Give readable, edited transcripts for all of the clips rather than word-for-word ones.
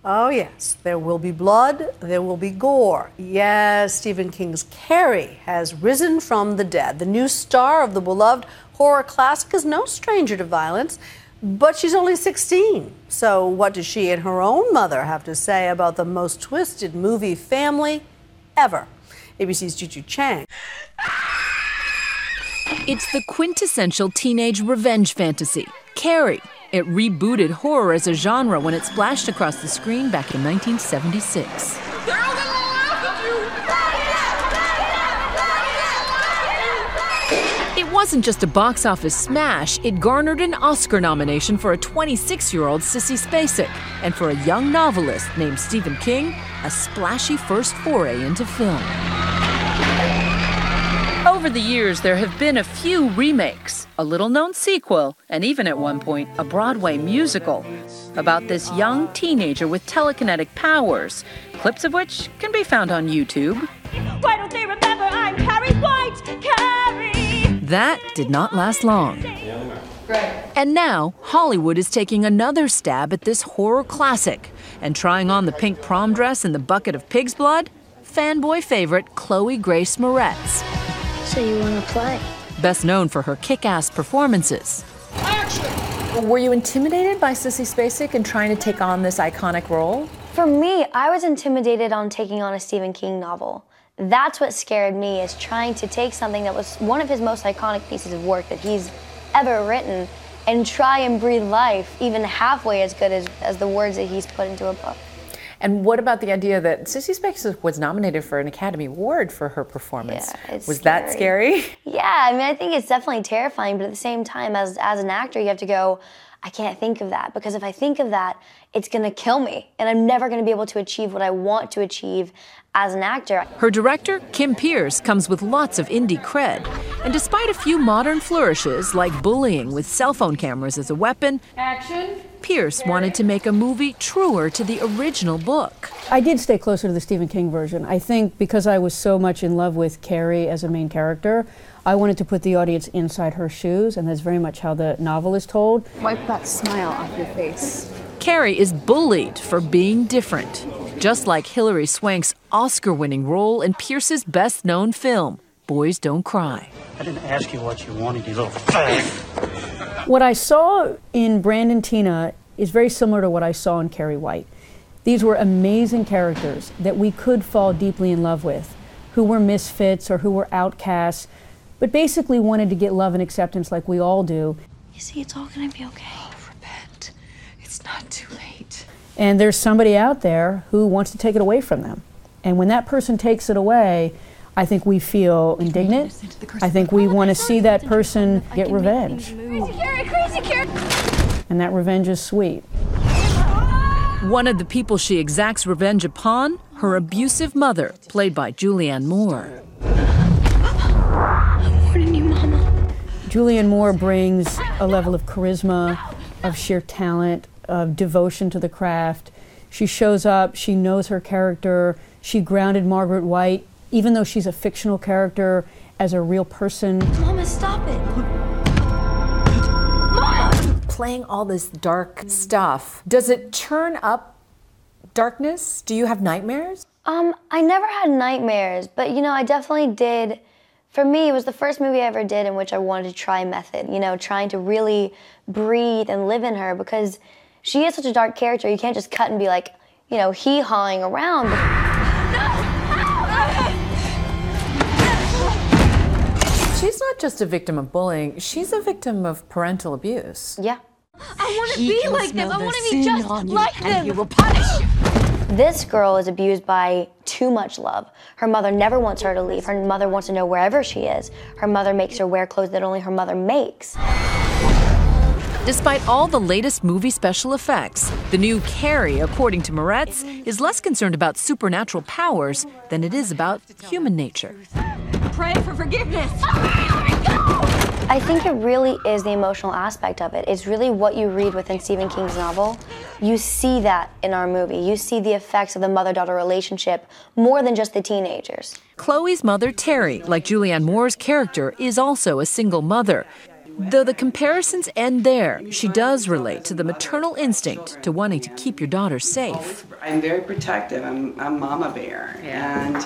Oh, yes, there will be blood, there will be gore. Yes, Stephen King's Carrie has risen from the dead. The new star of the beloved horror classic is no stranger to violence, but she's only 16. So what does she and her own mother have to say about the most twisted movie family ever? ABC's Juju Chang. It's the quintessential teenage revenge fantasy, Carrie. It rebooted horror as a genre when it splashed across the screen back in 1976. They're all gonna laugh at you! It wasn't just a box office smash, it garnered an Oscar nomination for a 26-year-old Sissy Spacek, and for a young novelist named Stephen King, a splashy first foray into film. Over the years, there have been a few remakes, a little-known sequel, and even at one point, a Broadway musical about this young teenager with telekinetic powers, clips of which can be found on YouTube. Why don't they remember I'm Carrie White? Carrie! That did not last long. And now, Hollywood is taking another stab at this horror classic and trying on the pink prom dress and the bucket of pig's blood, fanboy favorite Grace Moretz. So you want to play? Best known for her kick-ass performances. Action! Were you intimidated by Sissy Spacek and trying to take on this iconic role? For me, I was intimidated on taking on a Stephen King novel. That's what scared me, is trying to take something that was one of his most iconic pieces of work that he's ever written and try and breathe life even halfway as good as the words that he's put into a book. And what about the idea that Sissy Spacek was nominated for an Academy Award for her performance? Yeah, it's was that scary? Yeah, I mean, I think it's definitely terrifying, but at the same time, as an actor, you have to go, I can't think of that, because if I think of that, it's gonna kill me, and I'm never gonna be able to achieve what I want to achieve as an actor. Her director, Kim Pierce, comes with lots of indie cred. And despite a few modern flourishes, like bullying with cell phone cameras as a weapon, Action! Pierce wanted to make a movie truer to the original book. I did stay closer to the Stephen King version. I think because I was so much in love with Carrie as a main character, I wanted to put the audience inside her shoes, and that's very much how the novel is told. Wipe that smile off your face. Carrie is bullied for being different, just like Hilary Swank's Oscar-winning role in Pierce's best-known film, Boys Don't Cry. I didn't ask you what you wanted, you little fag. What I saw in Brandon Tina is very similar to what I saw in Carrie White. These were amazing characters that we could fall deeply in love with, who were misfits or who were outcasts, but basically wanted to get love and acceptance like we all do. You see, it's all gonna be okay. Oh, repent. It's not too late. And there's somebody out there who wants to take it away from them. And when that person takes it away, I think we feel indignant. I think we want to see that person get revenge. Crazy Carrie! Crazy Carrie! And that revenge is sweet. One of the people she exacts revenge upon, her abusive mother, played by Julianne Moore. I'm warning you, Mama. Julianne Moore brings a level of charisma, of sheer talent, of devotion to the craft. She shows up, she knows her character, she grounded Margaret White, even though she's a fictional character, as a real person. Mama, stop it. Mama! Playing all this dark stuff, does it turn up darkness? Do you have nightmares? I never had nightmares, but I definitely did. For me, it was the first movie I ever did in which I wanted to try method, trying to really breathe and live in her, because she is such a dark character. You can't just cut and be like, hee-hawing around. She's not just a victim of bullying, she's a victim of parental abuse. Yeah. I want to be like them. I want to be just like them. You will punish. This girl is abused by too much love. Her mother never wants her to leave. Her mother wants to know wherever she is. Her mother makes her wear clothes that only her mother makes. Despite all the latest movie special effects, the new Carrie, according to Moretz, is less concerned about supernatural powers than it is about human nature. Pray for forgiveness. I think it really is the emotional aspect of it. It's really what you read within Stephen King's novel. You see that in our movie. You see the effects of the mother-daughter relationship more than just the teenagers. Chloe's mother, Terry, like Julianne Moore's character, is also a single mother. Though the comparisons end there, she does relate to the maternal instinct to wanting to keep your daughter safe. I'm very protective. I'm Mama Bear. And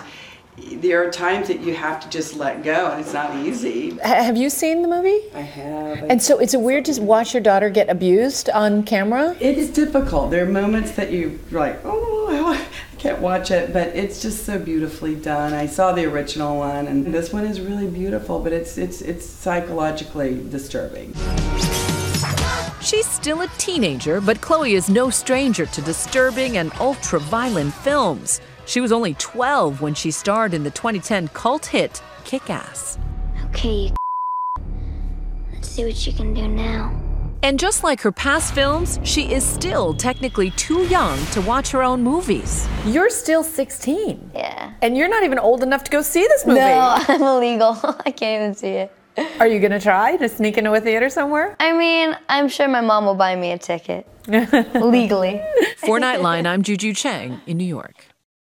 there are times that you have to just let go, and it's not easy. Have you seen the movie? I have. And so it's weird to watch your daughter get abused on camera? It is difficult. There are moments that you're like, oh, I can't watch it, but it's just so beautifully done. I saw the original one, and this one is really beautiful, but it's psychologically disturbing. She's still a teenager, but Chloe is no stranger to disturbing and ultra-violent films. She was only 12 when she starred in the 2010 cult hit, Kick-Ass. Okay, let's see what you can do now. And just like her past films, she is still technically too young to watch her own movies. You're still 16. Yeah. And you're not even old enough to go see this movie. No, I'm illegal. I can't even see it. Are you gonna try to sneak into a theater somewhere? I mean, I'm sure my mom will buy me a ticket. Legally. For Nightline, I'm Juju Chang in New York.